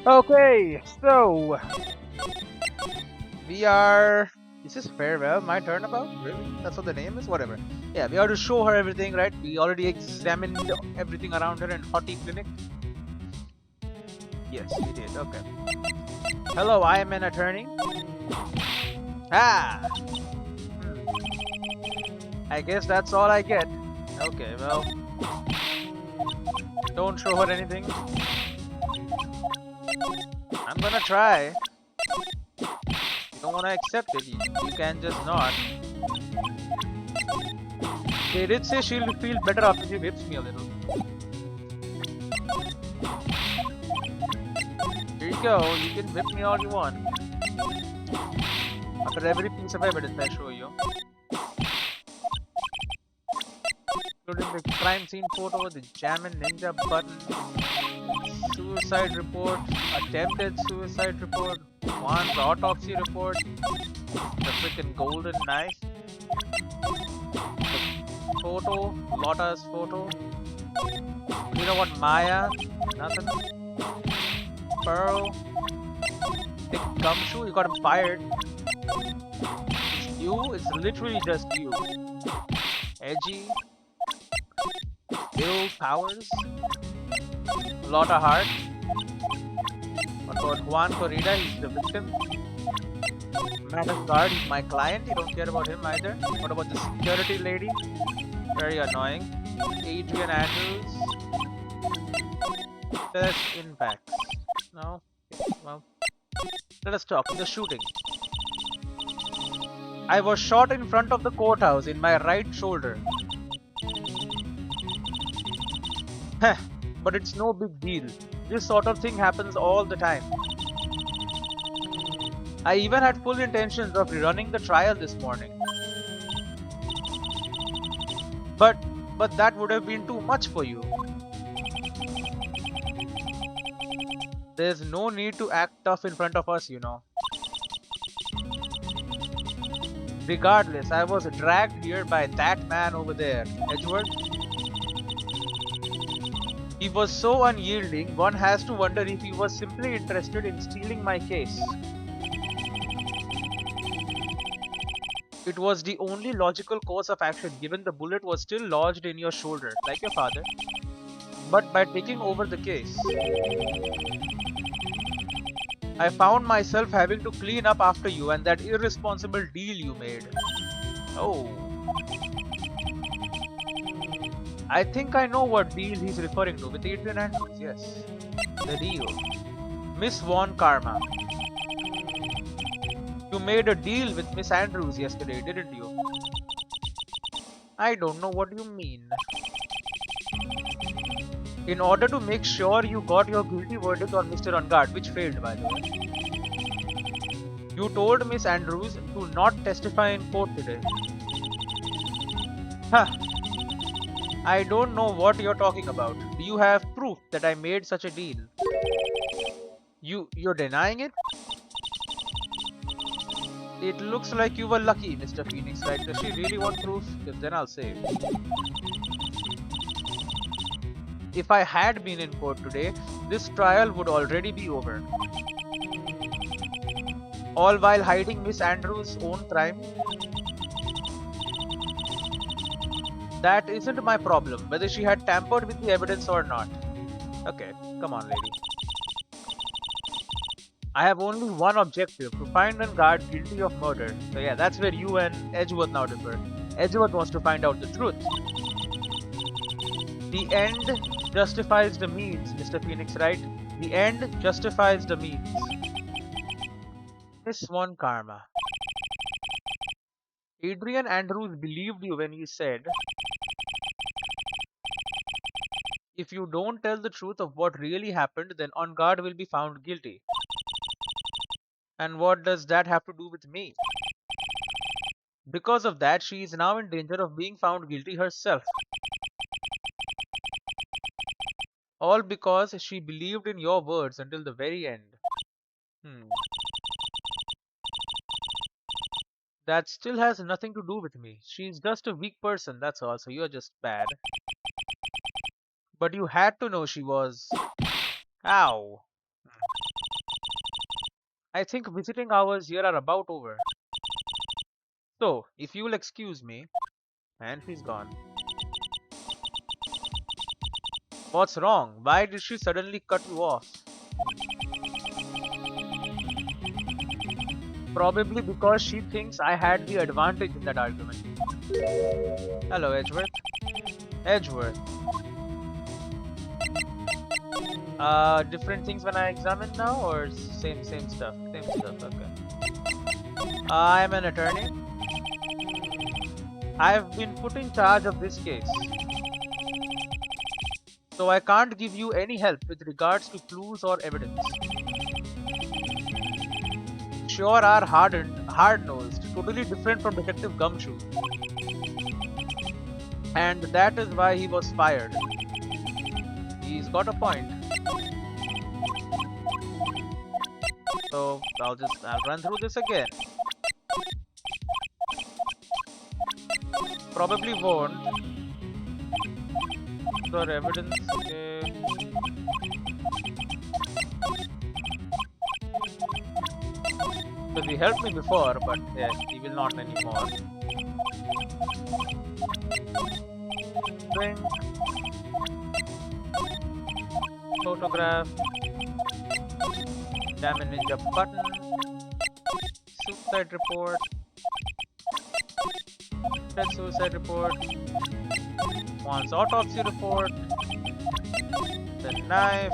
Okay, so we are. Is this farewell? My turnabout? Really? That's what the name is? Whatever. Yeah, we have to show her everything, right? We already examined everything around her in Hottie Clinic. Yes, we did. Okay. Hello, I am an attorney. Ah! Hmm. I guess that's all I get. Okay, well, don't show her anything. I'm gonna try. You don't wanna accept it, you can just not. They did say she'll feel better after she whips me a little. Here you go, you can whip me all you want. After every piece of evidence I show you, including the crime scene photo, the Jammin' Ninja button, suicide report, attempted suicide report, Juan's autopsy report, the freaking golden knife, the photo, Lotta's photo. You know what, Maya? Nothing. Pearl, big gumshoe, you got him fired. It's you, it's literally just you. Edgy, Bill Powers, Lotta Hart. What about Juan Corrida? He's the victim. Madam Guard, he's my client. You don't care about him either. What about the security lady? Very annoying. Adrian Andrews. Best impacts. No? Well, let us talk. The shooting. I was shot in front of the courthouse in my right shoulder. Heh, but it's no big deal. This sort of thing happens all the time. I even had full intentions of rerunning the trial this morning. But that would have been too much for you. There's no need to act tough in front of us, you know. Regardless, I was dragged here by that man over there, Edward. He was so unyielding, one has to wonder if he was simply interested in stealing my case. It was the only logical course of action given the bullet was still lodged in your shoulder, like your father. But by taking over the case, I found myself having to clean up after you and that irresponsible deal you made. Oh. I think I know what deal he's referring to with Adrian Andrews, yes. The deal. Miss Von Karma. You made a deal with Miss Andrews yesterday, didn't you? I don't know what you mean. In order to make sure you got your guilty verdict on Mr. Ungard, which failed by the way, you told Miss Andrews to not testify in court today. Huh. I don't know what you're talking about. Do you have proof that I made such a deal? You're denying it? It looks like you were lucky, Mr. Phoenix Wright. Does she really want proof? Because then I'll say. If I had been in court today, this trial would already be over. All while hiding Miss Andrews' own crime? That isn't my problem, whether she had tampered with the evidence or not. Okay, come on, lady. I have only one objective, to find Ungard guilty of murder. So yeah, that's where you and Edgeworth now differ. Edgeworth wants to find out the truth. The end justifies the means, Mr. Phoenix Wright. The end justifies the means. Miss Von Karma. Adrian Andrews believed you when you said, if you don't tell the truth of what really happened, then Ungard will be found guilty. And what does that have to do with me? Because of that, she is now in danger of being found guilty herself. All because she believed in your words until the very end. That still has nothing to do with me. She's just a weak person, that's all, so you're just bad. But you had to know she was... Ow. I think visiting hours here are about over. So, if you'll excuse me, and she's gone. What's wrong? Why did she suddenly cut you off? Probably because she thinks I had the advantage in that argument. Hello, Edgeworth. Edgeworth. Different things when I examine now, or same stuff? Same stuff, okay. I'm an attorney. I've been put in charge of this case. So I can't give you any help with regards to clues or evidence. Sure are hard-nosed, totally different from Detective Gumshoe. And that is why he was fired. He's got a point. So I'll run through this again. Probably won't. For evidence, okay. Because he helped me before, but yes, he will not anymore. Drink. Photograph. Diamond Ninja button. Suicide report. Dead suicide report. One's autopsy report. The knife.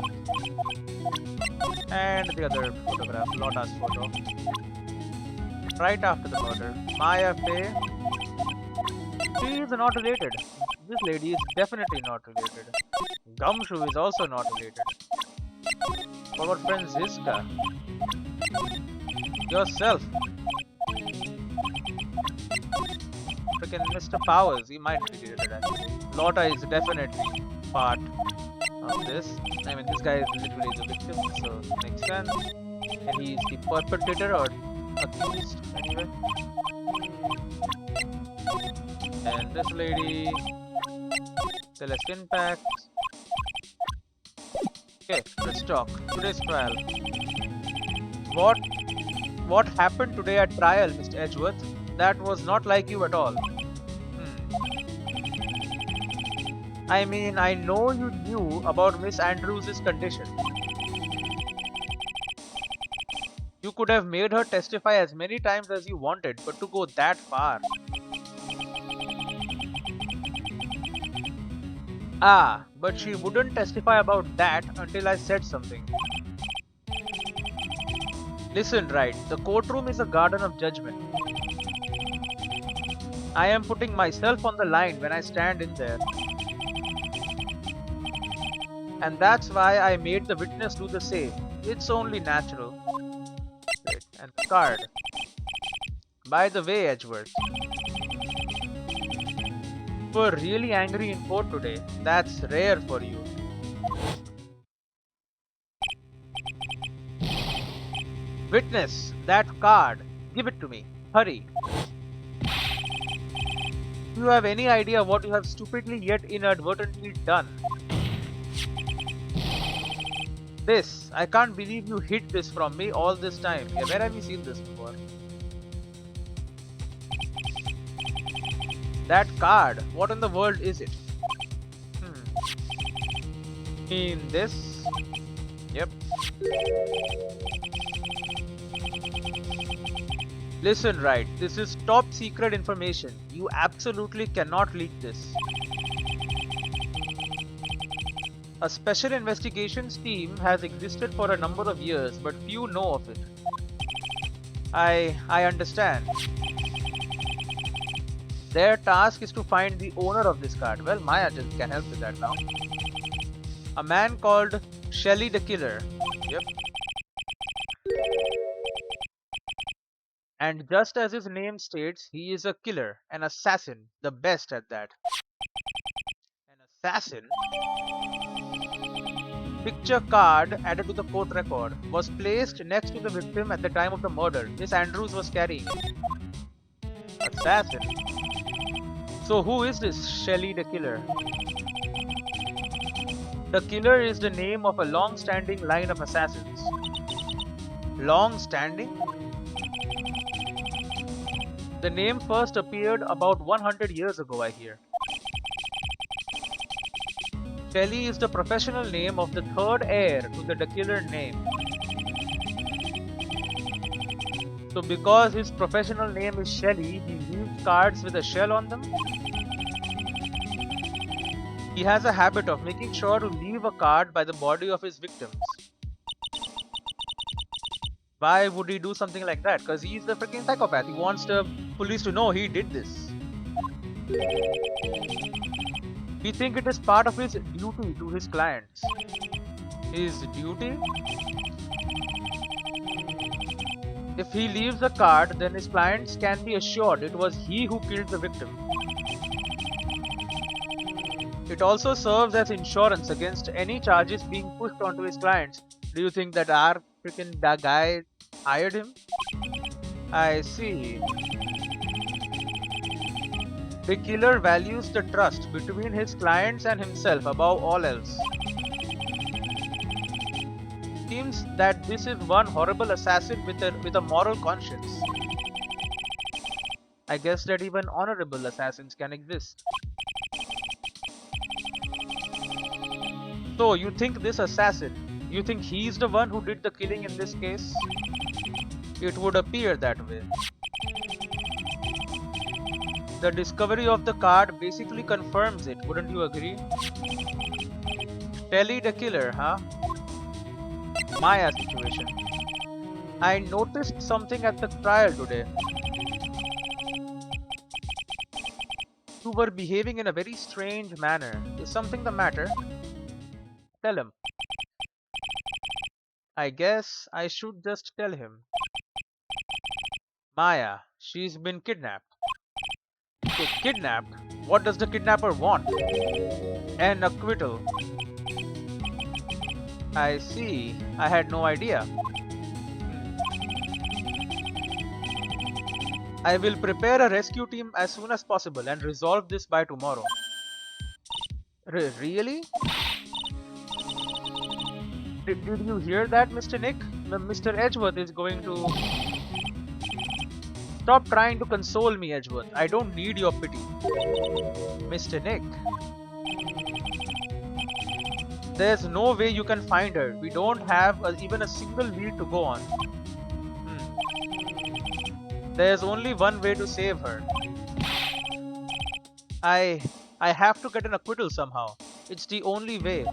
And the other photograph, Lotta's photo. Right after the murder. Maya Fey. She is not related. This lady is definitely not related. Gumshoe is also not related. What about Franziska? Yourself. Freaking Mr. Powers, he might be related actually. Lotta is definitely part of this. I mean, this guy is literally the victim, so it makes sense. And he is the perpetrator or accused anyway. And this lady, Celestine Pact. Okay, let's talk. Today's trial. What happened today at trial, Mr. Edgeworth? That was not like you at all. I mean, I know you knew about Miss Andrews' condition. You could have made her testify as many times as you wanted, but to go that far. Ah, but she wouldn't testify about that until I said something. Listen, Wright, the courtroom is a garden of judgment. I am putting myself on the line when I stand in there. And that's why I made the witness do the same. It's only natural. Wait, and the card. By the way, Edgeworth, you were really angry in court today. That's rare for you. Witness, that card. Give it to me. Hurry. Do you have any idea what you have stupidly yet inadvertently done? This. I can't believe you hid this from me all this time. Yeah, where have you seen this before? That card. What in the world is it? In this? Yep. Listen, Wright, this is top secret information. You absolutely cannot leak this. A special investigations team has existed for a number of years, but few know of it. I understand. Their task is to find the owner of this card. Well, Maya just can help with that now. A man called Shelly the Killer. Yep. And just as his name states, he is a killer, an assassin, the best at that. An assassin? Picture card added to the court record was placed next to the victim at the time of the murder. Miss Andrews was carrying it. Assassin? So who is this Shelly the Killer? The Killer is the name of a long-standing line of assassins. Long standing? The name first appeared about 100 years ago, I hear. Shelley is the professional name of the third heir to the killer name. So because his professional name is Shelley, he leaves cards with a shell on them. He has a habit of making sure to leave a card by the body of his victims. Why would he do something like that? Because he's the freaking psychopath. He wants the police to know he did this. We think it is part of his duty to his clients. His duty? If he leaves a card, then his clients can be assured it was he who killed the victim. It also serves as insurance against any charges being pushed onto his clients. Do you think that our freaking that guy hired him? I see. The killer values the trust between his clients and himself above all else. Seems that this is one horrible assassin with a moral conscience. I guess that even honorable assassins can exist. So you think this assassin, you think he's the one who did the killing in this case? It would appear that way. The discovery of the card basically confirms it, wouldn't you agree? Telly the killer, huh? Maya situation. I noticed something at the trial today. You were behaving in a very strange manner. Is something the matter? Tell him. I guess I should just tell him. Maya, she's been kidnapped. Kidnapped? What does the kidnapper want? An acquittal. I see. I had no idea. I will prepare a rescue team as soon as possible and resolve this by tomorrow. Really? Did you hear that, Mr. Nick? Mr. Edgeworth is going to... Stop trying to console me, Edgeworth. I don't need your pity. Mr. Nick. There's no way you can find her. We don't have even a single lead to go on. There's only one way to save her. I have to get an acquittal somehow. It's the only way.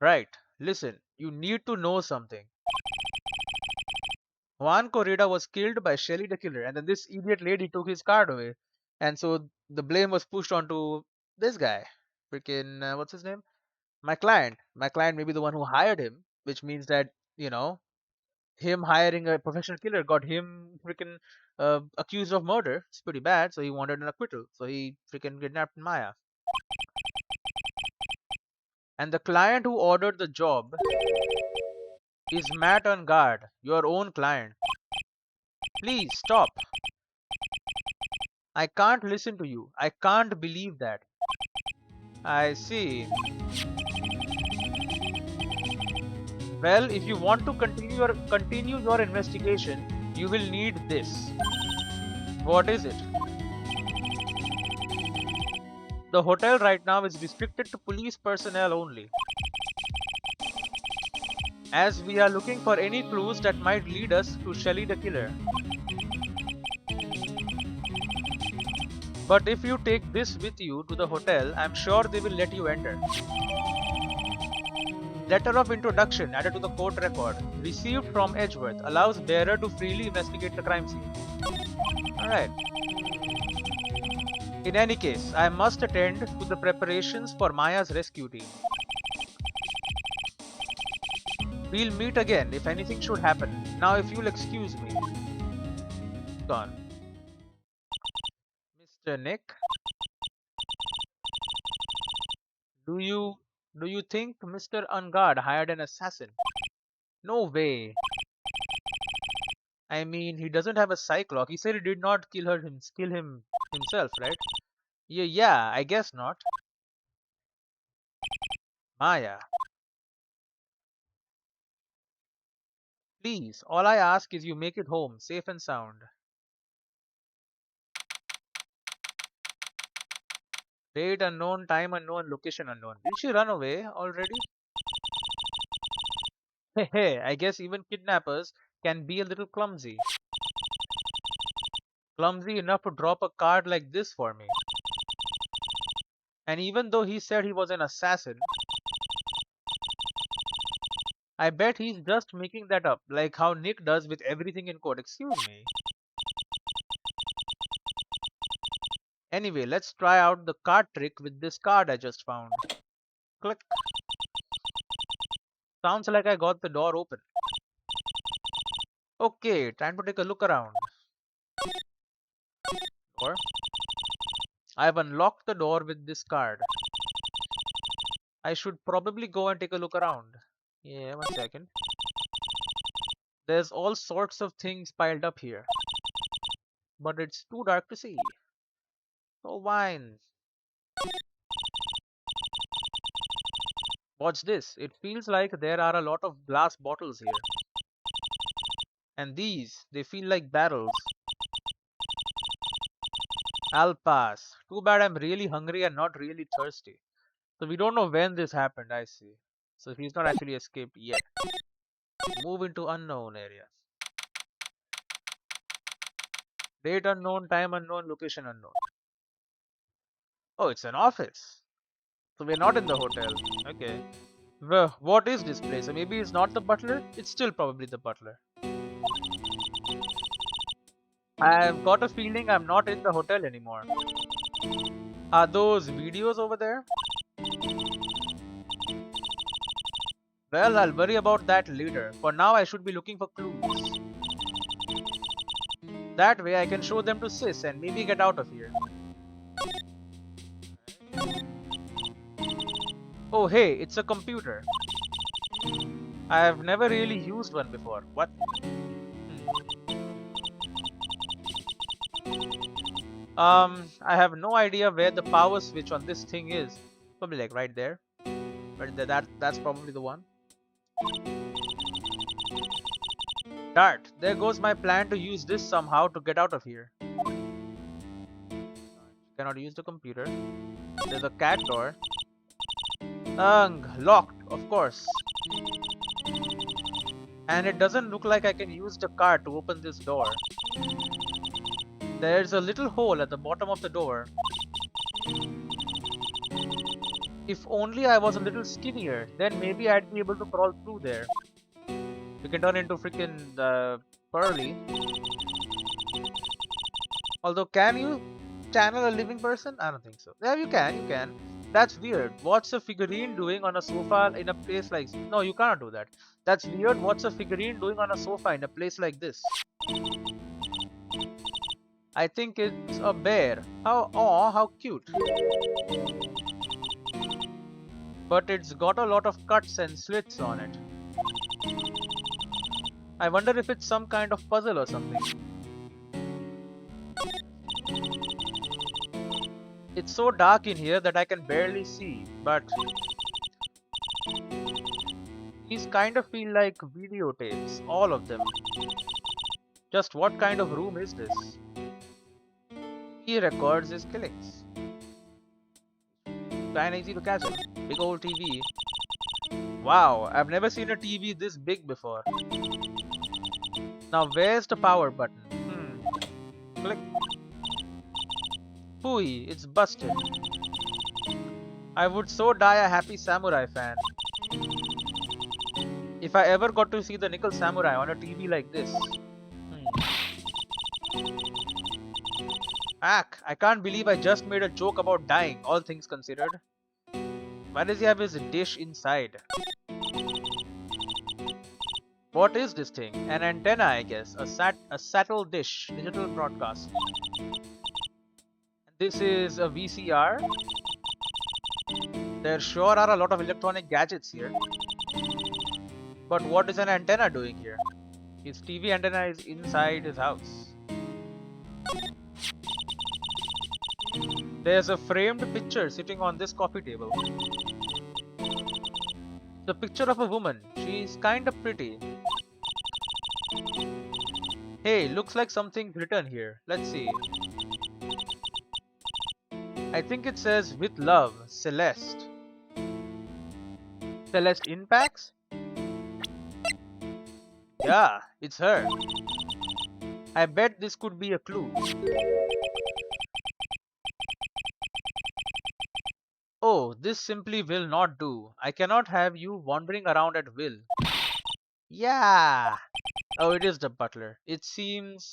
Right. Listen, you need to know something. Juan Corrida was killed by Shelly the killer, and then this idiot lady took his card away. And so the blame was pushed onto this guy. Freaking, what's his name? My client. My client may be the one who hired him, which means that, you know, him hiring a professional killer got him freaking accused of murder. It's pretty bad, so he wanted an acquittal. So he freaking kidnapped Maya. And the client who ordered the job is Matt on guard, your own client. Please stop. I can't listen to you. I can't believe that. I see. Well, if you want to continue your investigation, you will need this. What is it? The hotel right now is restricted to police personnel only, as we are looking for any clues that might lead us to Shelly the killer. But if you take this with you to the hotel, I'm sure they will let you enter. Letter of introduction added to the court record, received from Edgeworth, allows bearer to freely investigate the crime scene. Alright. In any case, I must attend to the preparations for Maya's rescue team. We'll meet again if anything should happen. Now if you'll excuse me. Gone. Mr. Nick? Do you think Mr. Ungard hired an assassin? No way. I mean, he doesn't have a psych-lock. He said he did not kill him himself, right? Yeah, I guess not. Maya. Please, all I ask is you make it home, safe and sound. Date unknown, time unknown, location unknown. Did she run away already? Hey, hey, I guess even kidnappers can be a little clumsy. Clumsy enough to drop a card like this for me. And even though he said he was an assassin, I bet he's just making that up, like how Nick does with everything in court. Excuse me. Anyway, let's try out the card trick with this card I just found. Click. Sounds like I got the door open. Okay, time to take a look around. Door. I've unlocked the door with this card. I should probably go and take a look around. Yeah, 1 second. There's all sorts of things piled up here, but it's too dark to see. So wine. Watch this. It feels like there are a lot of glass bottles here. And these, they feel like barrels. I'll pass. Too bad I'm really hungry and not really thirsty. So we don't know when this happened, I see. So he's not actually escaped yet. Move into unknown area. Date unknown, time unknown, location unknown. Oh, it's an office. So we're not in the hotel. Okay. Well, what is this place? So maybe it's not the butler? It's still probably the butler. I've got a feeling I'm not in the hotel anymore. Are those videos over there? Well, I'll worry about that later. For now, I should be looking for clues. That way I can show them to Sis and maybe get out of here. Oh hey, it's a computer. I have never really used one before. What? I have no idea where the power switch on this thing is. Probably like right there. But that's probably the one. Dart, there goes my plan to use this somehow to get out of here. Cannot use the computer. There's a cat door. Locked, of course. And it doesn't look like I can use the card to open this door. There's a little hole at the bottom of the door. If only I was a little skinnier, then maybe I'd be able to crawl through there. You can turn into freaking Pearly. Although, can you channel a living person? I don't think so. Yeah, you can. That's weird. What's a figurine doing on a sofa in a place like... No, you cannot do that. That's weird. What's a figurine doing on a sofa in a place like this? I think it's a bear. How cute. But it's got a lot of cuts and slits on it. I wonder if it's some kind of puzzle or something. It's so dark in here that I can barely see, but these kind of feel like videotapes, all of them. Just what kind of room is this? He records his killings. Kinda easy to catch him. Big old TV. Wow, I've never seen a TV this big before. Now where's the power button? Click. Phooey, it's busted. I would so die a happy samurai fan. If I ever got to see the Nickel Samurai on a TV like this. I can't believe I just made a joke about dying, all things considered. Why does he have his dish inside? What is this thing? An antenna, I guess. A satellite dish, digital broadcast. This is a VCR. There sure are a lot of electronic gadgets here. But what is an antenna doing here? His TV antenna is inside his house. There's a framed picture sitting on this coffee table. The picture of a woman. She's kinda pretty. Hey, looks like something's written here. Let's see. I think it says with love, Celeste. Celeste Impacts? Yeah, it's her. I bet this could be a clue. Oh, this simply will not do. I cannot have you wandering around at will. Yeah. Oh, it is the butler. It seems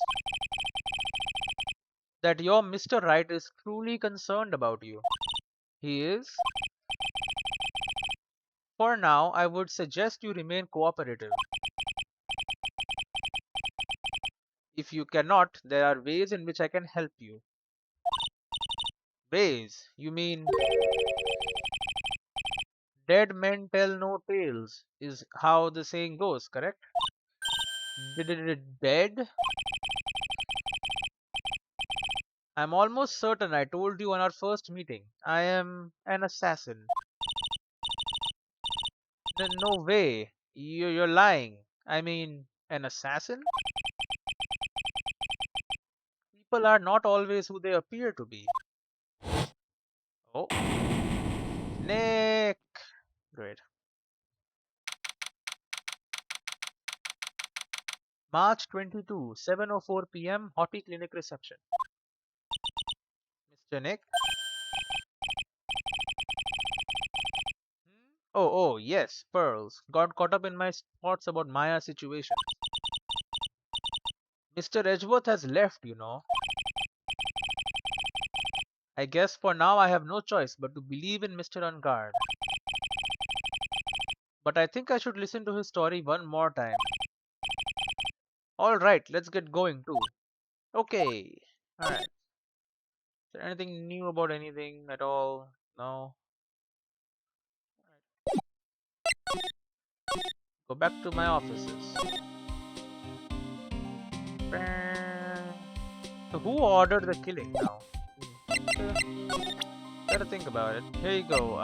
that your Mr. Wright is truly concerned about you. He is? For now, I would suggest you remain cooperative. If you cannot, there are ways in which I can help you. Ways? You mean dead men tell no tales, is how the saying goes, correct? Dead? I'm almost certain I told you on our first meeting. I am an assassin. No way. You're lying. I mean, an assassin? People are not always who they appear to be. Oh, Nick! Great. March 22, 7:04 p.m. Hottie Clinic reception. Mr. Nick? Oh, yes, pearls. Got caught up in my thoughts about Maya's situation. Mr. Edgeworth has left, you know. I guess for now I have no choice but to believe in Mr. Ungard. But I think I should listen to his story one more time. Alright, let's get going too. Okay. Alright. Is there anything new about anything at all? No. Go back to my offices. So who ordered the killing now? Gotta think about it. Here you go.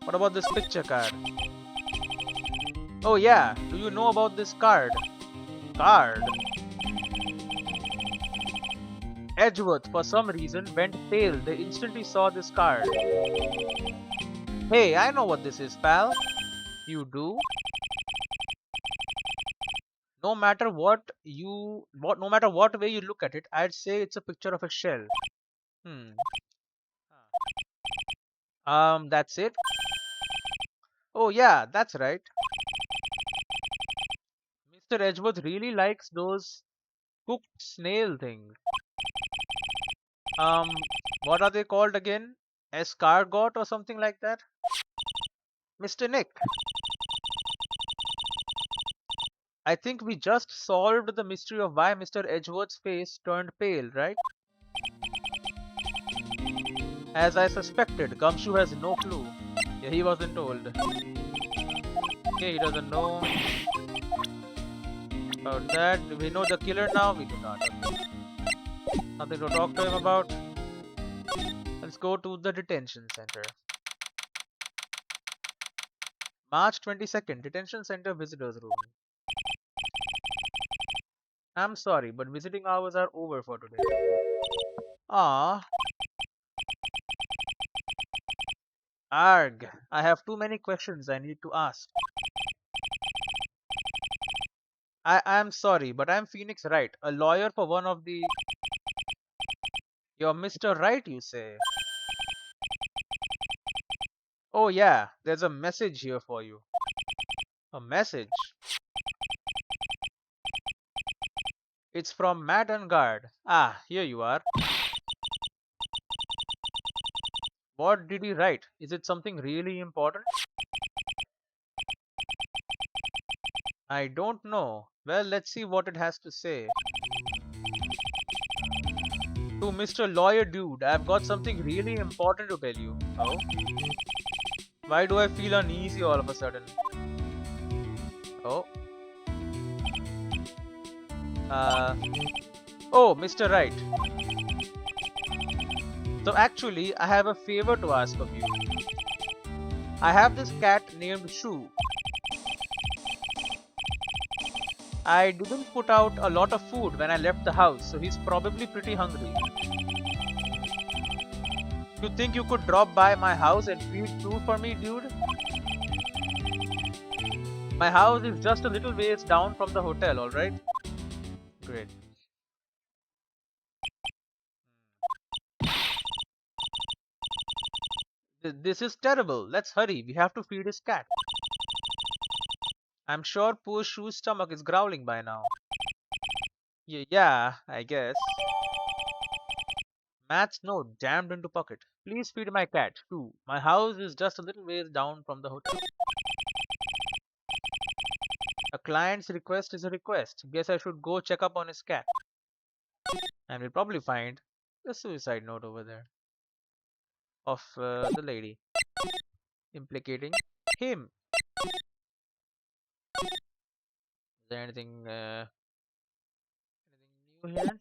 What about this picture card? Oh yeah, do you know about this card? Card? Edgeworth, for some reason, went pale the instant he saw this card. Hey, I know what this is, pal. You do? No matter no matter what way you look at it, I'd say it's a picture of a shell. That's it? Oh yeah, that's right. Mr. Edgeworth really likes those cooked snail things. Um, what are they called again? Escargot or something like that? Mr. Nick, I think we just solved the mystery of why Mr. Edgeworth's face turned pale, right? As I suspected, Gumshoe has no clue. Yeah, he wasn't told. Okay, he doesn't know about that. Do we know the killer now? We do not. Okay. Nothing to talk to him about. Let's go to the detention center. March 22nd, detention center visitors room. I'm sorry, but visiting hours are over for today. Ah, arg. I have too many questions I need to ask. I'm sorry, but I'm Phoenix Wright, a lawyer for one of the... You're Mr. Wright, you say? Oh yeah, there's a message here for you. A message? It's from Matt Ungard. Ah, here you are. What did he write? Is it something really important? I don't know. Well, let's see what it has to say. To Mr. Lawyer Dude, I've got something really important to tell you. Oh? Why do I feel uneasy all of a sudden? Oh? Oh, Mr. Wright. So actually, I have a favor to ask of you. I have this cat named Shoo. I didn't put out a lot of food when I left the house, so he's probably pretty hungry. You think you could drop by my house and feed food for me, dude? My house is just a little ways down from the hotel, alright? Great. This is terrible. Let's hurry. We have to feed his cat. I'm sure poor Shu's stomach is growling by now. Yeah, I guess. Matt's note jammed into pocket. Please feed my cat, Shu. My house is just a little ways down from the hotel. A client's request is a request. Guess I should go check up on his cat. And we'll probably find a suicide note over there of the lady implicating him. Is there anything new here?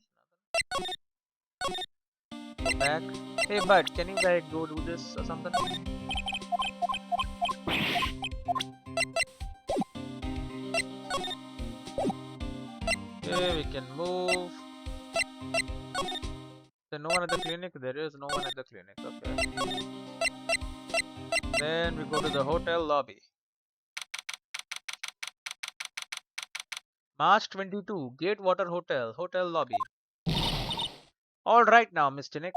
Go back. Hey bud, can you like go do this or something? Okay, we can move. There's no one at the clinic? There is no one at the clinic. Okay. Then we go to the hotel lobby. March 22, Gatewater Hotel, hotel lobby. Alright now, Mr. Nick.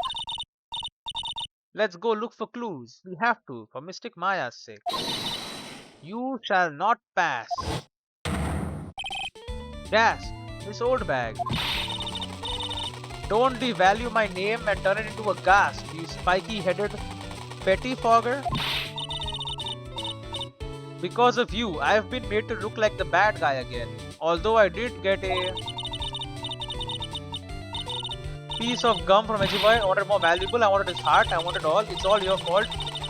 Let's go look for clues. We have to, for Mystic Maya's sake. You shall not pass. Gasp, Miss Oldbag. Don't devalue my name and turn it into a gasp, you spiky-headed pettifogger. Because of you, I have been made to look like the bad guy again. Although I did get a piece of gum from Emulcifier, I wanted more valuable, I wanted his heart, I wanted all. It's all your fault.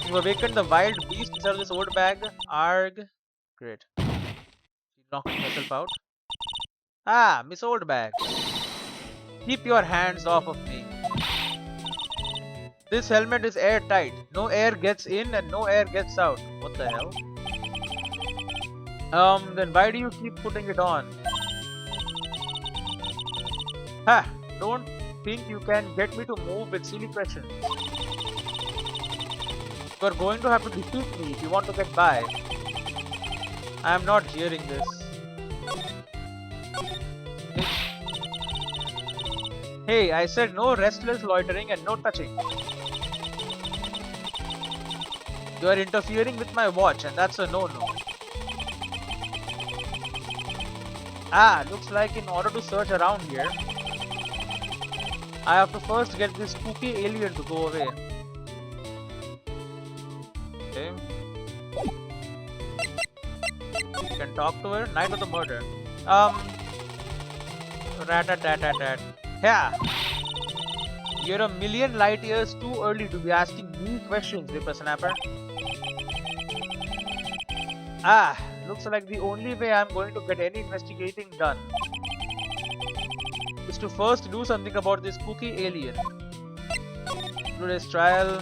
You awakened the wild beast instead of this old bag. Arg. Great. She knocked herself out. Ah, Miss Oldbag. Keep your hands off of me. This helmet is airtight. No air gets in and no air gets out. What the hell? Then why do you keep putting it on? Ha! Don't think you can get me to move with silly questions. You are going to have to defeat me if you want to get by. I am not hearing this. Hey, I said no restless loitering and no touching. You are interfering with my watch and that's a no-no. Ah, looks like in order to search around here, I have to first get this spooky alien to go away. Okay. You can talk to her. Night of the murder. Rat-a-tat-tat-tat. Yeah. You're a million light years too early to be asking me questions, Whippersnapper. Ah, looks like the only way I'm going to get any investigating done is to first do something about this spooky alien. Today's trial.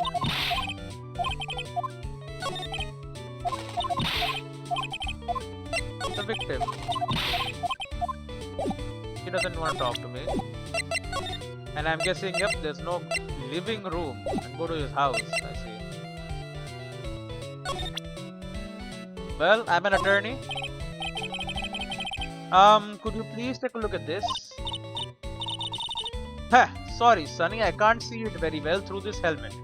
The victim. He doesn't want to talk to me. And I'm guessing, yep, there's no living room. And go to his house, I see. Well, I'm an attorney. Could you please take a look at this? Heh, sorry, Sonny, I can't see it very well through this helmet.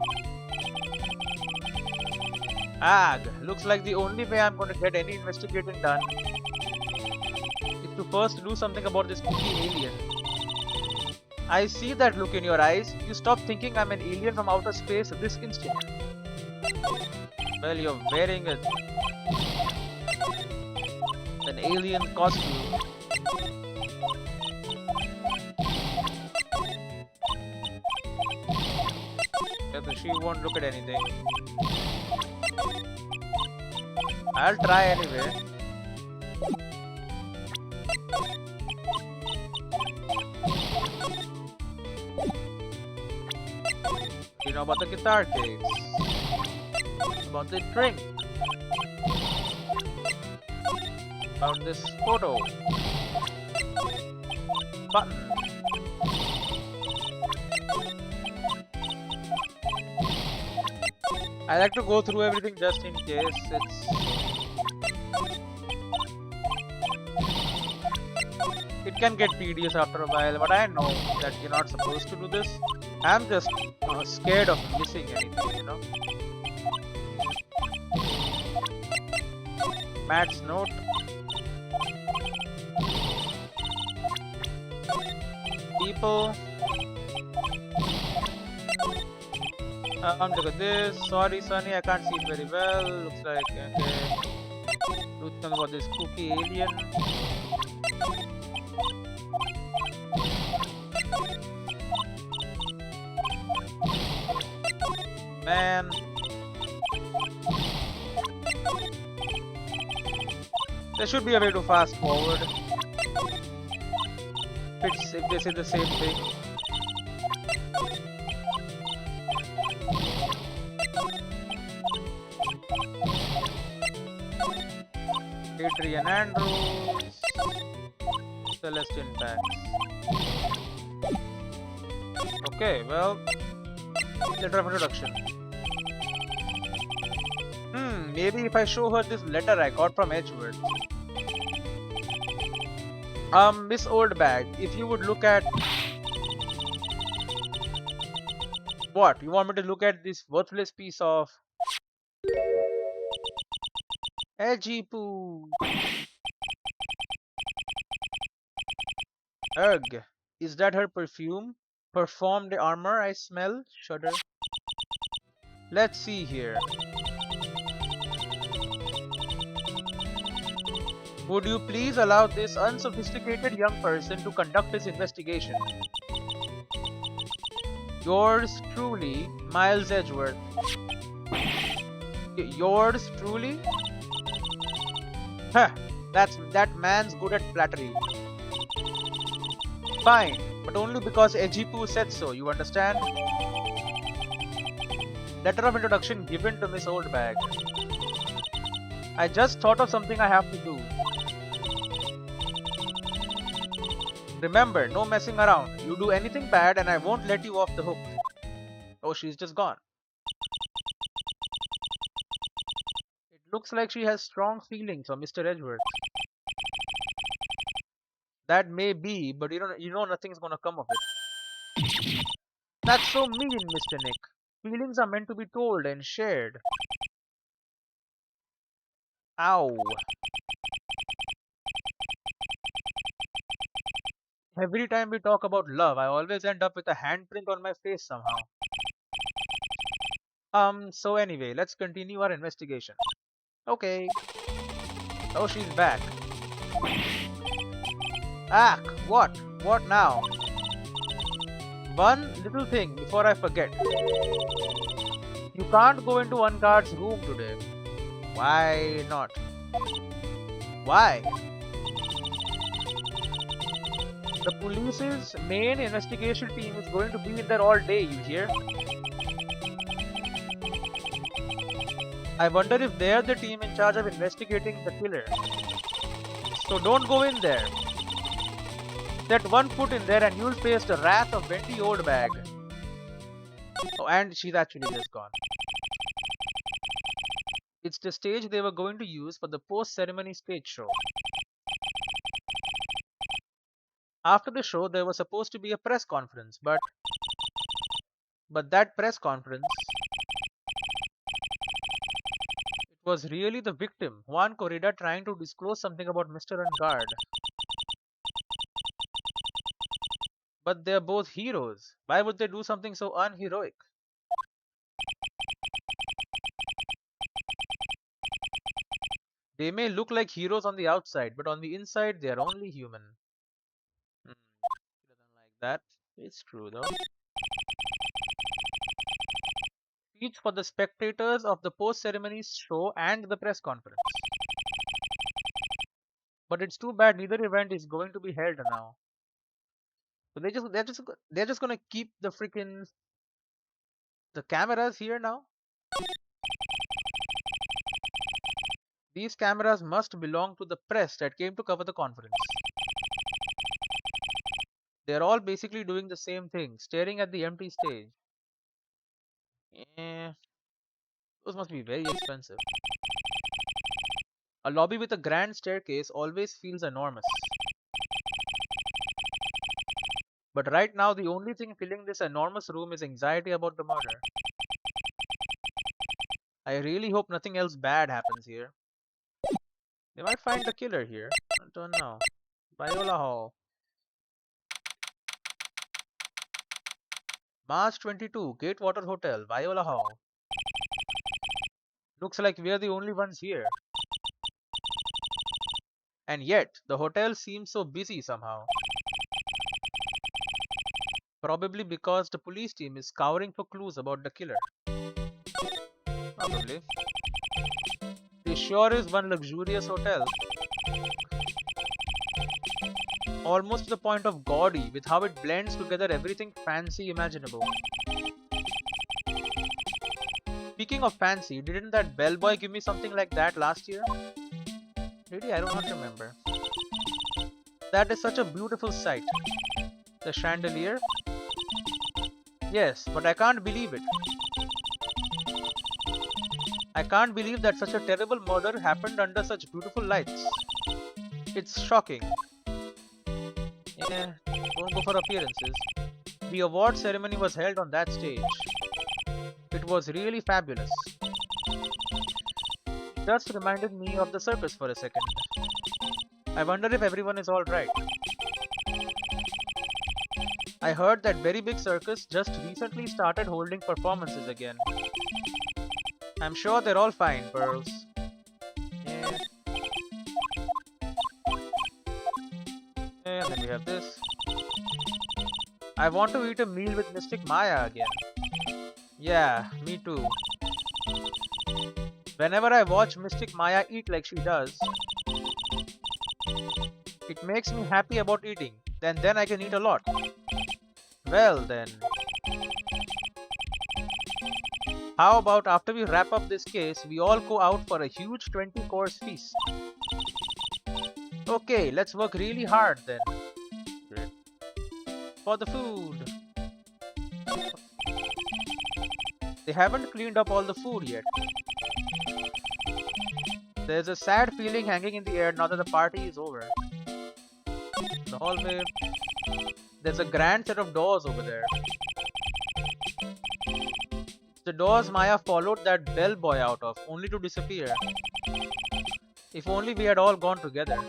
Ag, looks like the only way I'm going to get any investigating done is to first do something about this spooky alien. I see that look in your eyes. You stop thinking I'm an alien from outer space this instant. Well, you're wearing an alien costume. Yeah, but she won't look at anything. I'll try anyway. You know about the guitar case, about the drink, about this photo. button. I like to go through everything just in case it can get tedious after a while, but I know that you're not supposed to do this. I'm just scared of missing anything, you know. Matt's note. People. Look at this. Sorry, Sunny, I can't see it very well. Looks like okay. Do something about this spooky alien. Man. There should be a way to fast forward. If they say the same thing. Adrian Andrews, Celestine Banks. Okay, well, letter of introduction. Maybe if I show her this letter I got from Edgeworth. Miss Oldbag, if you would look at... What? You want me to look at this worthless piece of... Edgy poo. Ugh. Is that her perfume? Performed armor I smell? Shudder. Let's see here. Would you please allow this unsophisticated young person to conduct his investigation? Yours truly, Miles Edgeworth. Yours truly? Huh, that man's good at flattery. Fine, but only because Ejipu said so, you understand? Letter of introduction given to Miss Oldbag. I just thought of something I have to do. Remember, no messing around. You do anything bad and I won't let you off the hook. Oh, she's just gone. It looks like she has strong feelings for Mr. Edgeworth. That may be, but you know nothing's gonna come of it. That's so mean, Mr. Nick. Feelings are meant to be told and shared. Ow. Every time we talk about love, I always end up with a handprint on my face somehow. So anyway, let's continue our investigation. Okay. Oh, she's back. Ah, what? What now? One little thing before I forget. You can't go into one guard's room today. Why not? Why? The police's main investigation team is going to be in there all day, you hear? I wonder if they're the team in charge of investigating the killer. So don't go in there. Set one foot in there and you'll face the wrath of Wendy Oldbag. Oh, and she's actually just gone. It's the stage they were going to use for the post-ceremony stage show. After the show, there was supposed to be a press conference, but that press conference, it was really the victim, Juan Corrida, trying to disclose something about Mr. Ungard. But they're both heroes. Why would they do something so unheroic? They may look like heroes on the outside, but on the inside, they are only human. He doesn't like that. It's true though. Speech for the spectators of the post-ceremony show and the press conference. But it's too bad neither event is going to be held now. So they're just gonna keep the freaking cameras here now. These cameras must belong to the press that came to cover the conference. They're all basically doing the same thing, staring at the empty stage. Those must be very expensive. A lobby with a grand staircase always feels enormous. But right now, the only thing filling this enormous room is anxiety about the murder. I really hope nothing else bad happens here. They might find the killer here. I don't know. Viola Hall. March 22, Gatewater Hotel, Viola Hall. Looks like we're the only ones here. And yet, the hotel seems so busy somehow. Probably because the police team is scouring for clues about the killer. Probably. This sure is one luxurious hotel. Almost to the point of gaudy with how it blends together everything fancy imaginable. Speaking of fancy, didn't that bellboy give me something like that last year? Really, I do not remember. That is such a beautiful sight. The chandelier? Yes, but I can't believe it. I can't believe that such a terrible murder happened under such beautiful lights. It's shocking. Yeah, don't go for appearances. The award ceremony was held on that stage. It was really fabulous. Just reminded me of the circus for a second. I wonder if everyone is alright. I heard that very big circus just recently started holding performances again. I'm sure they're all fine, pearls. Yeah. And then we have this. I want to eat a meal with Mystic Maya again. Yeah, me too. Whenever I watch Mystic Maya eat like she does, it makes me happy about eating. Then I can eat a lot. Well then. How about after we wrap up this case, we all go out for a huge 20-course feast? Okay, let's work really hard then. Great. For the food. They haven't cleaned up all the food yet. There's a sad feeling hanging in the air now that the party is over. The hallway. There's a grand set of doors over there. The doors Maya followed that bellboy out of, only to disappear. If only we had all gone together.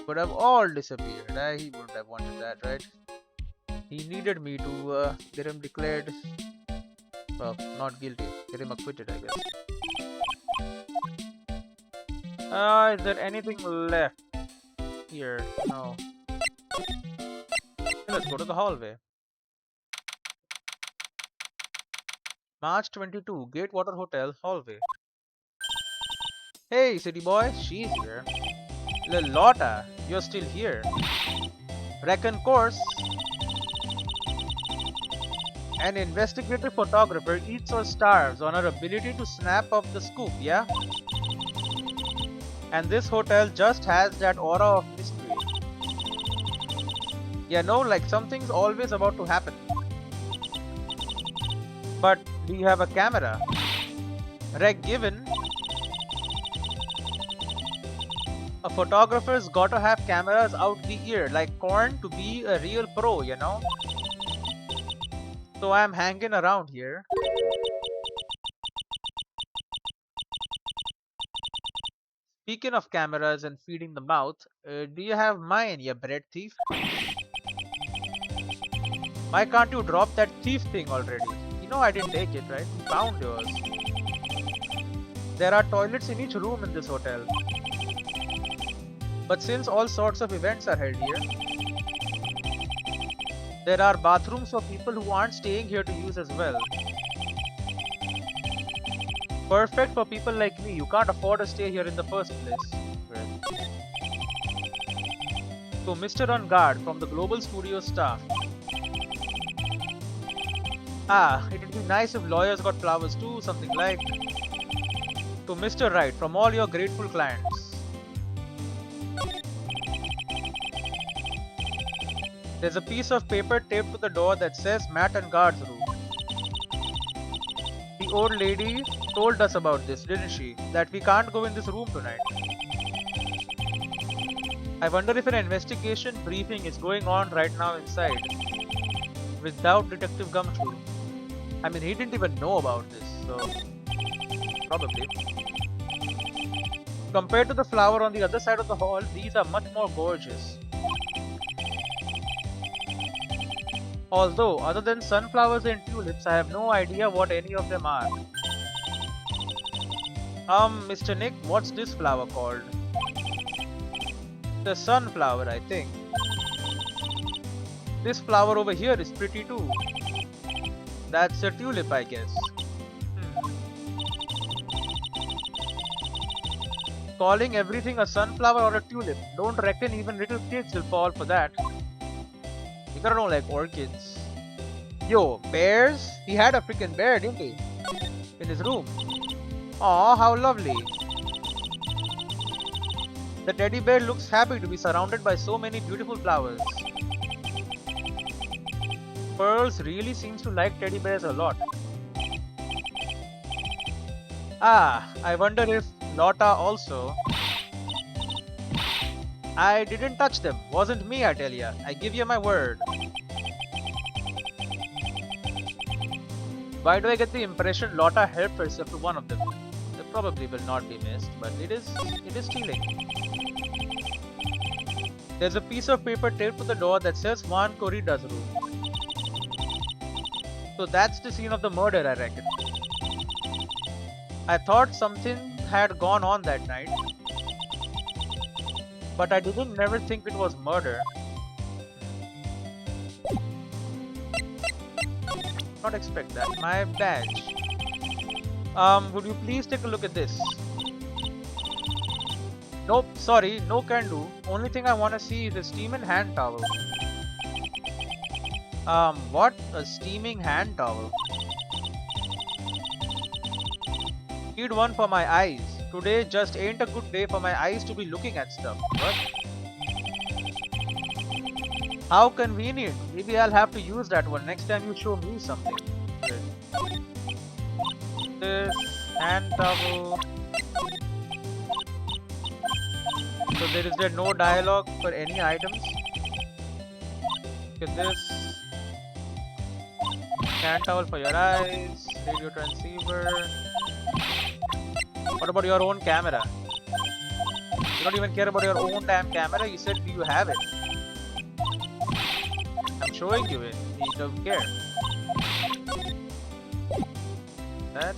Would have all disappeared. He wouldn't have wanted that, right? He needed me to get him declared, well, not guilty. Get him acquitted, I guess. Is there anything left here? No. Let's go to the hallway. March 22, Gatewater Hotel, hallway. Hey, city boy, she's here. Lotta, you're still here. Reckon course. An investigative photographer eats or starves on her ability to snap up the scoop, yeah? And this hotel just has that aura of mystery. Yeah, no, like something's always about to happen. But do you have a camera? Reg given. A photographer's gotta have cameras out the ear like corn to be a real pro, you know? So I'm hanging around here. Speaking of cameras and feeding the mouth, do you have mine, you bread thief? Why can't you drop that thief thing already? You know I didn't take it, right? You found yours. There are toilets in each room in this hotel. But since all sorts of events are held here, there are bathrooms for people who aren't staying here to use as well. Perfect for people like me, you can't afford to stay here in the first place. So Mr. On Guard from the Global Studio staff. It'd be nice if lawyers got flowers too, something like. To Mr. Wright from all your grateful clients. There's a piece of paper taped to the door that says Mat and Guard's room. The old lady told us about this, didn't she? That we can't go in this room tonight. I wonder if an investigation briefing is going on right now inside. Without Detective Gumshoe. I mean, he didn't even know about this, so probably. Compared to the flower on the other side of the hall, these are much more gorgeous. Although, other than sunflowers and tulips, I have no idea what any of them are. Mr. Nick, what's this flower called? The sunflower, I think. This flower over here is pretty too. That's a tulip, I guess. Calling everything a sunflower or a tulip. Don't reckon even little kids will fall for that. You gotta know, like orchids. Yo, bears? He had a freaking bear, didn't he? In his room. Aw, how lovely. The teddy bear looks happy to be surrounded by so many beautiful flowers. Pearls really seems to like teddy bears a lot. Ah, I wonder if Lotta also. I didn't touch them. Wasn't me, I tell ya. I give you my word. Why do I get the impression Lotta helped herself to one of them? They probably will not be missed, but it is stealing. There's a piece of paper taped to the door that says Juan Corrida's room. So that's the scene of the murder, I reckon. I thought something had gone on that night, but I didn't never think it was murder. Not expect that. My badge. Would you please take a look at this? Nope, sorry, no can do. Only thing I wanna see is a steaming hand towel. What? A steaming hand towel? Need one for my eyes. Today just ain't a good day for my eyes to be looking at stuff. What? How convenient. Maybe I'll have to use that one next time you show me something. This hand towel. So there no dialogue for any items. Look at this. Hand towel for your eyes. Radio transceiver. What about your own camera? You don't even care about your own damn camera. You said, do you have it? I'm showing you it. You don't care. That.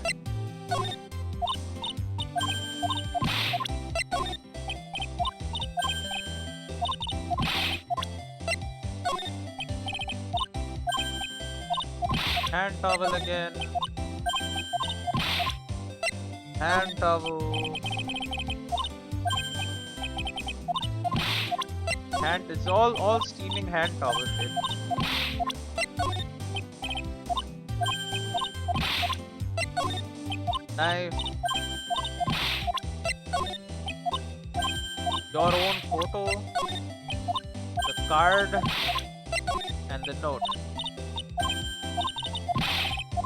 Hand towel again. Hand towel. Hand is all steaming hand towels. Knife. Your own photo. The card. And the note.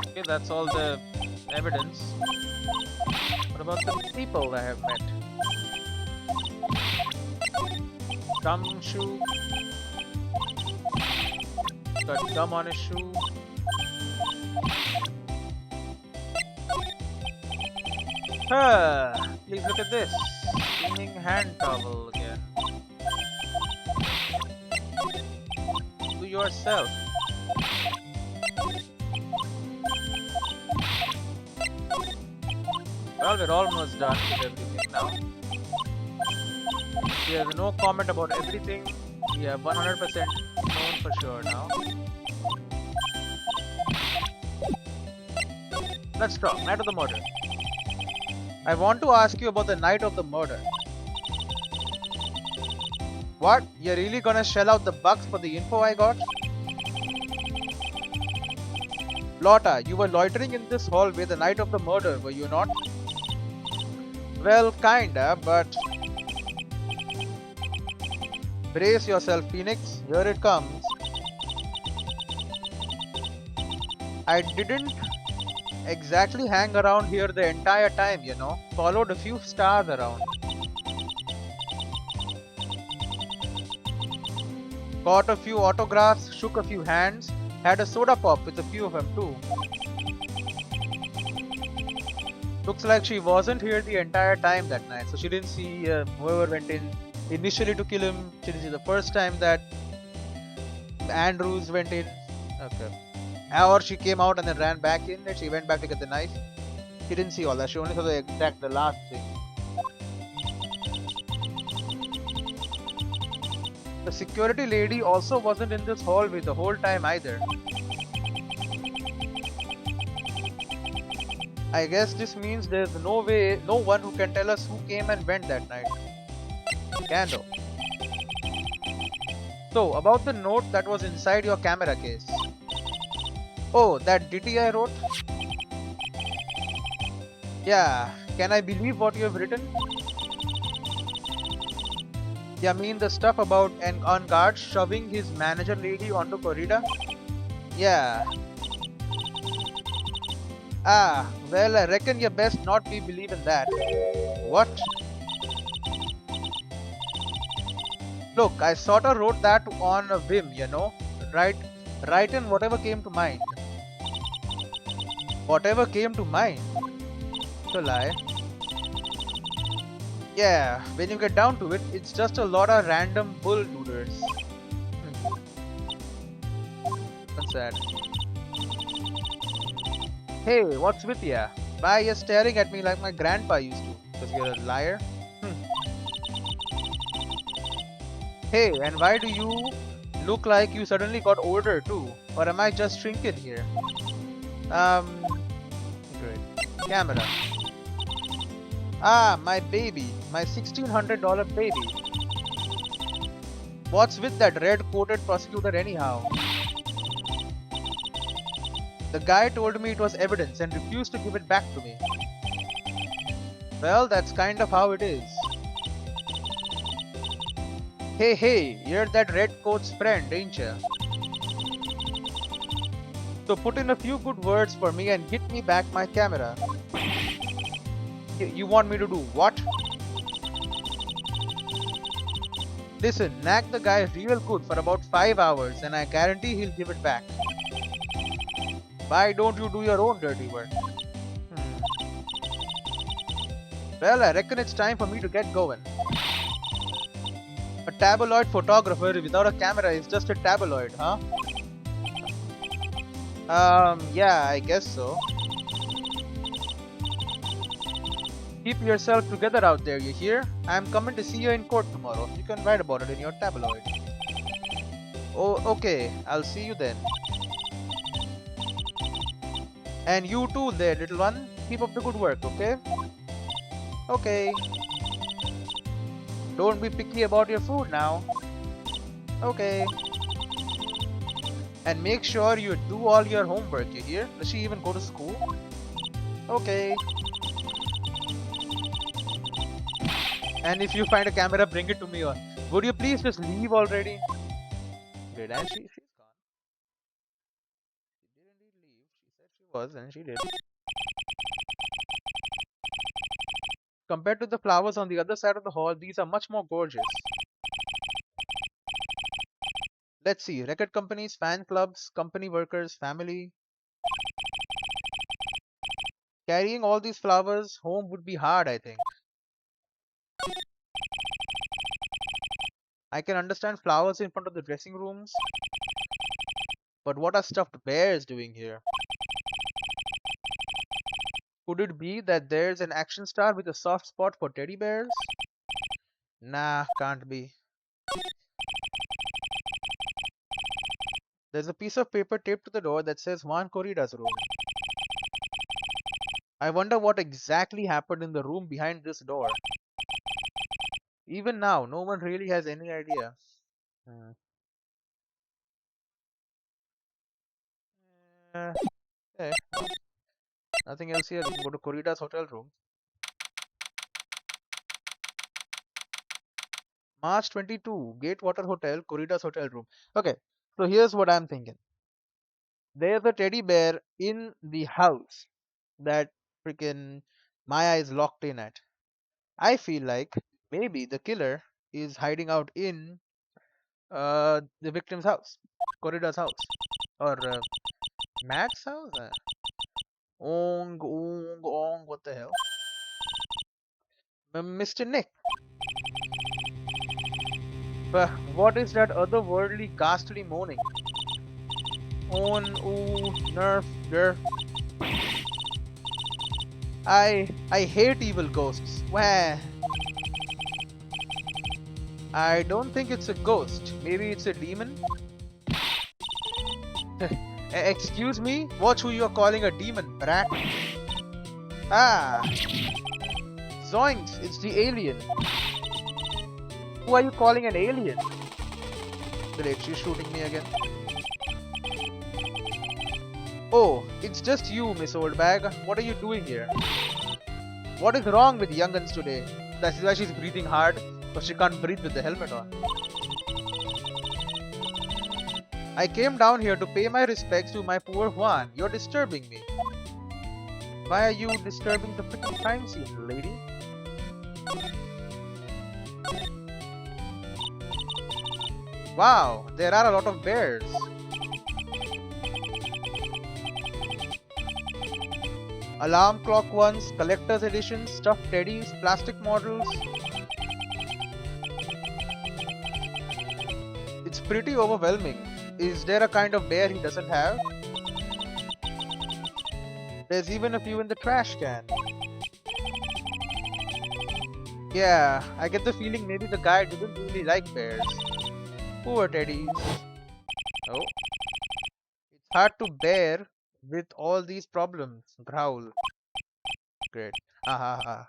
Okay, that's all the evidence. What about the people I have met? Gumshoe. Got gum on his shoe. Please look at this. Steaming hand towel again. Do yourself. Well, we're almost done with everything now. There's no comment about everything. We have 100% known for sure now. Let's talk. Night of the murder. I want to ask you about the night of the murder. What? You're really gonna shell out the bucks for the info I got? Lotta, you were loitering in this hallway the night of the murder, were you not? Well, kinda, but... Brace yourself, Phoenix. Here it comes. I didn't exactly hang around here the entire time, you know. Followed a few stars around. Got a few autographs, shook a few hands, had a soda pop with a few of them too. Looks like she wasn't here the entire time that night, so she didn't see whoever went in initially to kill him. She didn't see the first time that Andrews went in. Okay. Or she came out and then ran back in and she went back to get the knife. She didn't see all that. She only saw the last thing. The security lady also wasn't in this hallway the whole time either. I guess this means there's no way, no one who can tell us who came and went that night. Candle. So, about the note that was inside your camera case. Oh, that ditty I wrote? Yeah, can I believe what you have written? You mean the stuff about an on guard shoving his manager lady onto corridor? Yeah. Ah, well, I reckon you best not be believing that. What? Look, I sorta wrote that on a whim, you know? Right, right in whatever came to mind. Whatever came to mind? To lie. Yeah, when you get down to it, it's just a lot of random bull dooders. That's sad. Hey, what's with ya? Why you staring at me like my grandpa used to? Because you're a liar? Hmm. Hey, and why do you look like you suddenly got older too? Or am I just shrinking here? Um, great. Camera. Ah, my baby. My $1,600 baby. What's with that red-coated prosecutor anyhow? The guy told me it was evidence and refused to give it back to me. Well, that's kind of how it is. Hey, hey, you're that red coat's friend, ain't ya? So put in a few good words for me and get me back my camera. You want me to do what? Listen, nag the guy real good for about 5 hours and I guarantee he'll give it back. Why don't you do your own dirty work? Hmm. Well, I reckon it's time for me to get going. A tabloid photographer without a camera is just a tabloid, huh? Yeah, I guess so. Keep yourself together out there, you hear? I'm coming to see you in court tomorrow. You can write about it in your tabloid. Oh, okay. I'll see you then. And you too there, little one. Keep up the good work, okay? Okay. Don't be picky about your food now. Okay. And make sure you do all your homework, you hear? Does she even go to school? Okay. And if you find a camera, bring it to me. Or would you please just leave already? Great, and she's gone. She did indeed leave. She said she was, and she did. Compared to the flowers on the other side of the hall, these are much more gorgeous. Let's see, record companies, fan clubs, company workers, family. Carrying all these flowers home would be hard, I think. I can understand flowers in front of the dressing rooms, but what are stuffed bears doing here? Could it be that there's an action star with a soft spot for teddy bears? Nah, can't be. There's a piece of paper taped to the door that says Juan Corrida's room. I wonder what exactly happened in the room behind this door. Even now, no one really has any idea. Hmm. Uh, okay, well, nothing else here. We can go to Corrida's hotel room. March 22, Gatewater Hotel, Corrida's hotel room. Okay, so here's what I'm thinking. There's a teddy bear in the house that freaking Maya is locked in at. I feel like maybe the killer is hiding out in the victim's house, Corrida's house, or Matt's house. Ong, ong, ong. What the hell? Mr. Nick. What is that otherworldly, ghastly moaning? On, ooh, nerf, nerf. I hate evil ghosts. Wah. I don't think it's a ghost. Maybe it's a demon. Excuse me? Watch who you're calling a demon, brat. Ah, zoinks! It's the alien. Who are you calling an alien? Great, she's shooting me again. Oh, it's just you, Miss Oldbag. What are you doing here? What is wrong with young'uns today? That's why she's breathing hard, because she can't breathe with the helmet on. I came down here to pay my respects to my poor Juan. You're disturbing me. Why are you disturbing the freaking crime scene, lady? Wow, there are a lot of bears. Alarm clock ones, collector's editions, stuffed teddies, plastic models. It's pretty overwhelming. Is there a kind of bear he doesn't have? There's even a few in the trash can. Yeah, I get the feeling maybe the guy didn't really like bears. Poor teddies. Oh. It's hard to bear with all these problems. Growl. Great. Ha ha ha.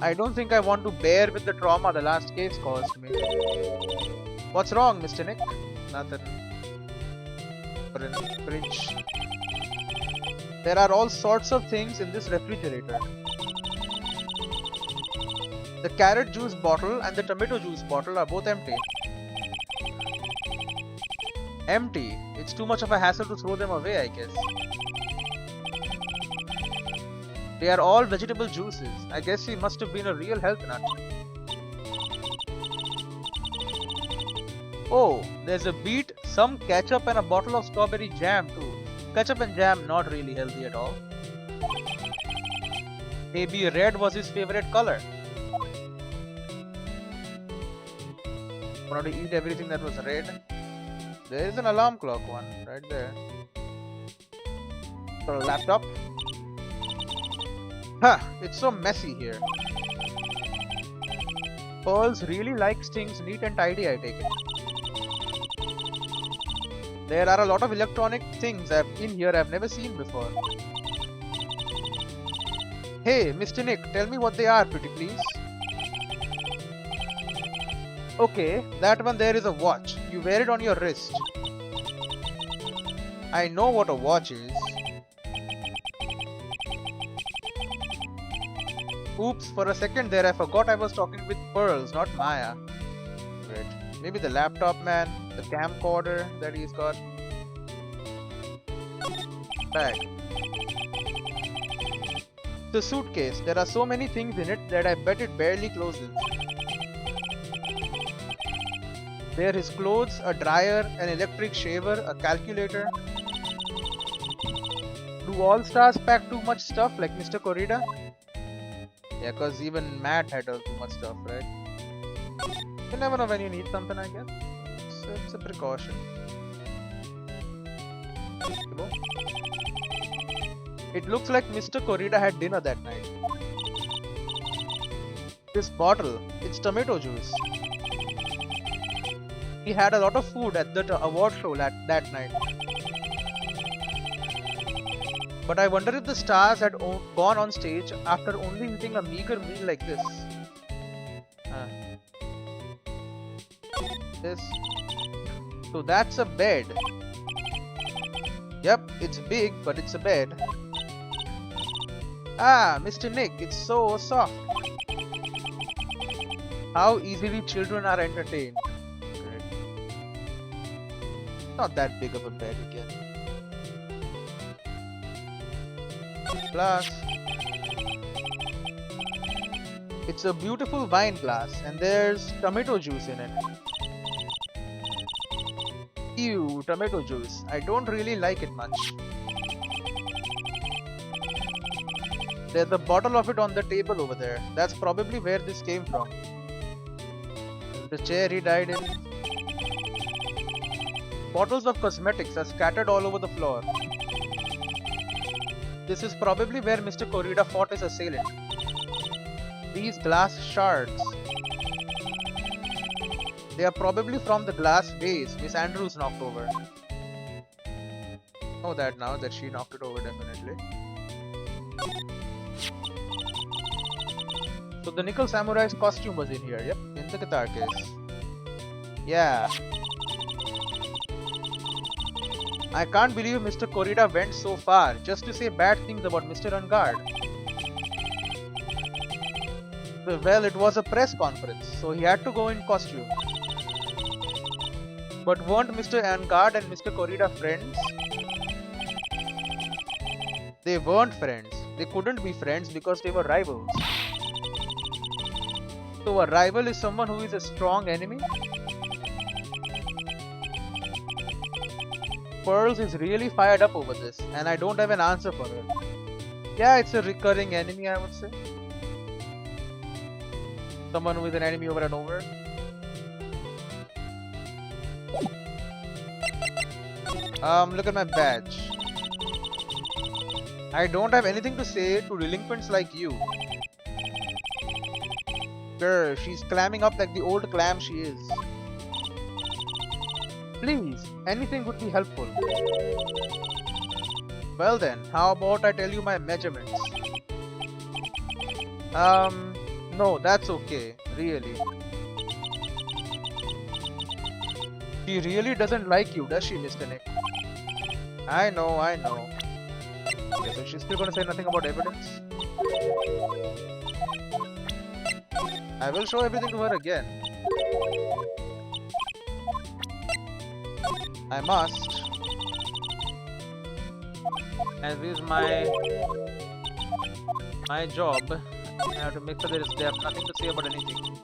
I don't think I want to bear with the trauma the last case caused me. What's wrong, Mr. Nick? Nothing. Fridge. There are all sorts of things in this refrigerator. The carrot juice bottle and the tomato juice bottle are both empty. Empty? It's too much of a hassle to throw them away, I guess. They are all vegetable juices. I guess he must have been a real health nut. Oh, there's a beet, some ketchup and a bottle of strawberry jam too. Ketchup and jam not really healthy at all. Maybe red was his favorite color. Wanted to eat everything that was red. There is an alarm clock one right there. For a laptop. Huh, it's so messy here. Pearls really likes things neat and tidy, I take it. There are a lot of electronic things in here I've never seen before. Hey, Mr. Nick, tell me what they are, pretty please. Okay, that one there is a watch. You wear it on your wrist. I know what a watch is. Oops, for a second there I forgot I was talking with Pearls, not Maya. Great. Maybe the laptop man, the camcorder that he's got. Bag. The suitcase. There are so many things in it that I bet it barely closes. There his clothes, a dryer, an electric shaver, a calculator. Do all stars pack too much stuff like Mr. Corrida? Yeah, cause even Matt had too much stuff, right? You never know when you need something, I guess. It's a precaution. It looks like Mr. Corrida had dinner that night. This bottle, it's tomato juice. He had a lot of food at the award show that night. But I wonder if the stars had gone on stage after only eating a meager meal like this. This. So that's a bed. Yep, it's big, but it's a bed. Ah, Mr. Nick, it's so soft. How easily children are entertained. Great. Not that big of a bed again. Glass. It's a beautiful wine glass and there's tomato juice in it. Ew, tomato juice. I don't really like it much. There's a bottle of it on the table over there. That's probably where this came from. The chair he died in. Bottles of cosmetics are scattered all over the floor. This is probably where Mr. Corrida fought his assailant. These glass shards. They are probably from the glass vase Miss Andrews knocked over. Know that now that she knocked it over, definitely. So the Nickel Samurai's costume was in here, yep, in the guitar case. Yeah. I can't believe Mr. Corrida went so far just to say bad things about Mr. Ungard. Well, it was a press conference, so he had to go in costume. But weren't Mr. Ungard and Mr. Corrida friends? They weren't friends. They couldn't be friends because they were rivals. So a rival is someone who is a strong enemy? Pearls is really fired up over this, and I don't have an answer for her. Yeah, it's a recurring enemy, I would say. Someone who is an enemy over and over. Look at my badge. I don't have anything to say to delinquents like you. Grr, she's clamming up like the old clam she is. Please, anything would be helpful. Well then, how about I tell you my measurements? No, that's okay, really. She really doesn't like you, does she, Mr. Nick? I know. Okay, so she's still gonna say nothing about evidence? I will show everything to her again. I must. As is my job. I have to make sure they have nothing to say about anything.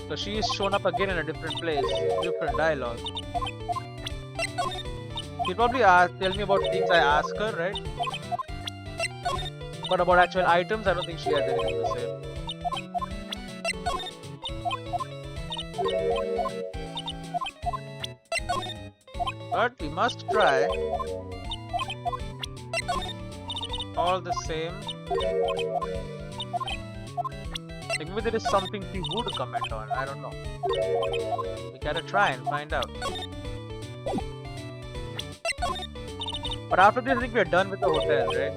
So she is shown up again in a different place, different dialogue. She'll probably tell me about things I ask her, right? But about actual items, I don't think she has anything to say. But we must try. All the same. Like maybe there is something she would comment on, I don't know. We gotta try and find out. But after this I think we're done with the hotel, right?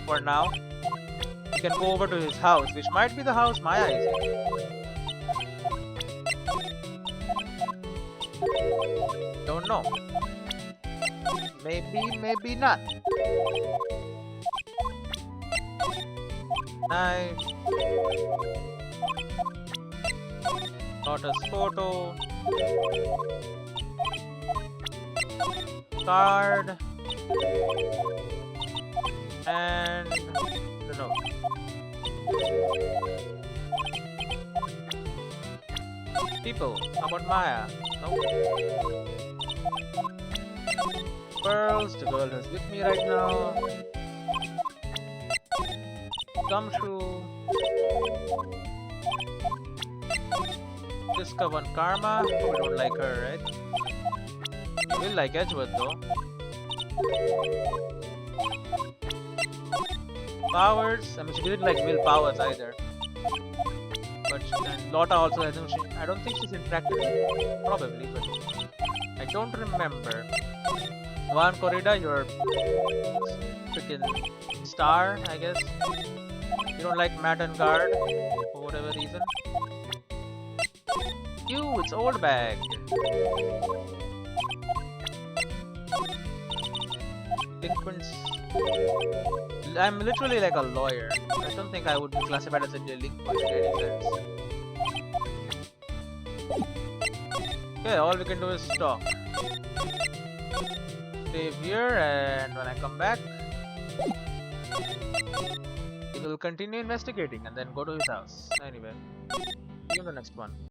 For now. We can go over to his house, which might be the house Maya is in. Don't know. Maybe not. Nice. Daughter's photo. Card. And the note. People. How about Maya? Nope. Pearls, the girl who's with me right now. Gumshoe. Discover Karma. Oh, we don't like her, right? We will like Edgeworth though. Powers. I mean, she didn't like Will Powers either. But and Lotta also hasn't. I don't think she's interacted with him. Probably, but I don't remember. Juan Corrida, you're freaking star, I guess. You don't like Matt and Guard for whatever reason. Ew, it's old bag. Delinquents. I'm literally like a lawyer. I don't think I would be classified as a delinquent in any sense. Okay, all we can do is talk. Stay here, and when I come back, he will continue investigating and then go to his house. Anyway, see you in the next one.